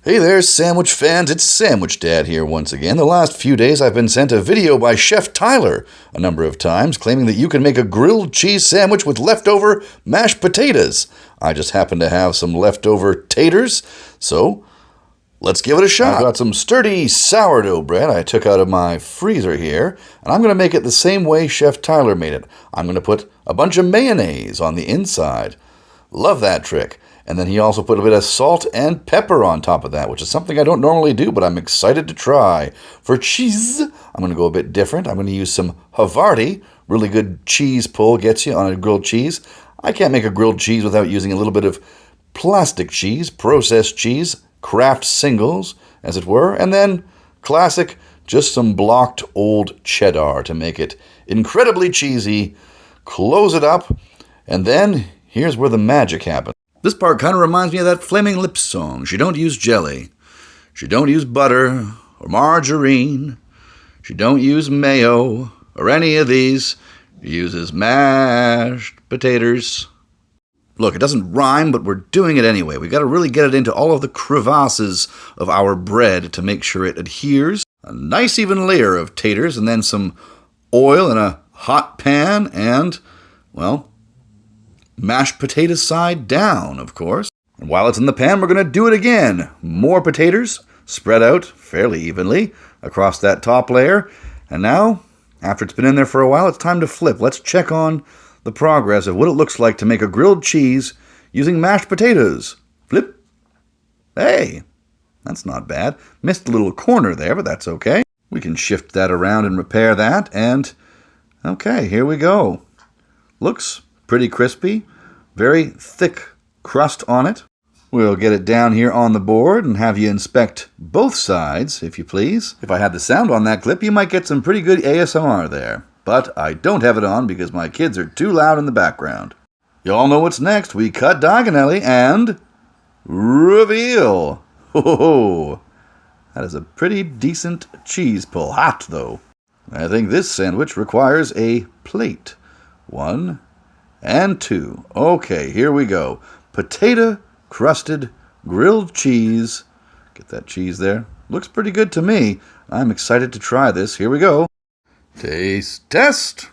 Hey there, sandwich fans, it's Sandwich Dad here once again. The last few days I've been sent a video by Chef Tyler a number of times claiming that you can make a grilled cheese sandwich with leftover mashed potatoes. I just happen to have some leftover taters, so let's give it a shot. I've got some sturdy sourdough bread I took out of my freezer here, and I'm going to make it the same way Chef Tyler made it. I'm going to put a bunch of mayonnaise on the inside. Love that trick. And then he also put a bit of salt and pepper on top of that, which is something I don't normally do, but I'm excited to try. For cheese, I'm going to go a bit different. I'm going to use some Havarti. Really good cheese pull gets you on a grilled cheese. I can't make a grilled cheese without using a little bit of plastic cheese, processed cheese, Kraft singles, as it were. And then classic, just some blocked old cheddar to make it incredibly cheesy. Close it up, and then here's where the magic happens. This part kind of reminds me of that Flaming Lips song. She don't use jelly. She don't use butter or margarine. She don't use mayo or any of these. She uses mashed potatoes. Look, it doesn't rhyme, but we're doing it anyway. We got to really get it into all of the crevasses of our bread to make sure it adheres. A nice even layer of taters and then some oil in a hot pan and, well, mashed potatoes side down, of course. And while it's in the pan, we're going to do it again. More potatoes spread out fairly evenly across that top layer. And now, after it's been in there for a while, it's time to flip. Let's check on the progress of what it looks like to make a grilled cheese using mashed potatoes. Flip. Hey, that's not bad. Missed a little corner there, but that's okay. We can shift that around and repair that. And, okay, here we go. Looks pretty crispy. Very thick crust on it. We'll get it down here on the board and have you inspect both sides, if you please. If I had the sound on that clip, you might get some pretty good ASMR there. But I don't have it on because my kids are too loud in the background. You all know what's next. We cut diagonally and reveal. Ho! That is a pretty decent cheese pull. Hot, though. I think this sandwich requires a plate. 1 and 2. Okay, here we go. Potato crusted grilled cheese. Get that cheese there. Looks pretty good to me. I'm excited to try this. Here we go. Taste test.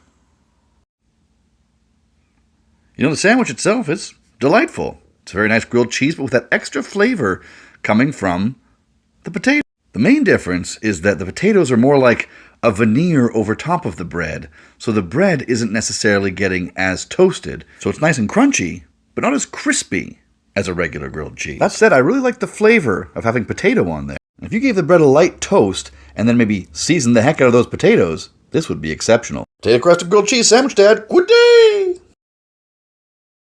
You know, the sandwich itself is delightful. It's a very nice grilled cheese, but with that extra flavor coming from the potato. The main difference is that the potatoes are more like a veneer over top of the bread, so the bread isn't necessarily getting as toasted. So it's nice and crunchy, but not as crispy as a regular grilled cheese. That said, I really like the flavor of having potato on there. If you gave the bread a light toast and then maybe seasoned the heck out of those potatoes, this would be exceptional. Potato crusted grilled cheese sandwich, Dad. Good day!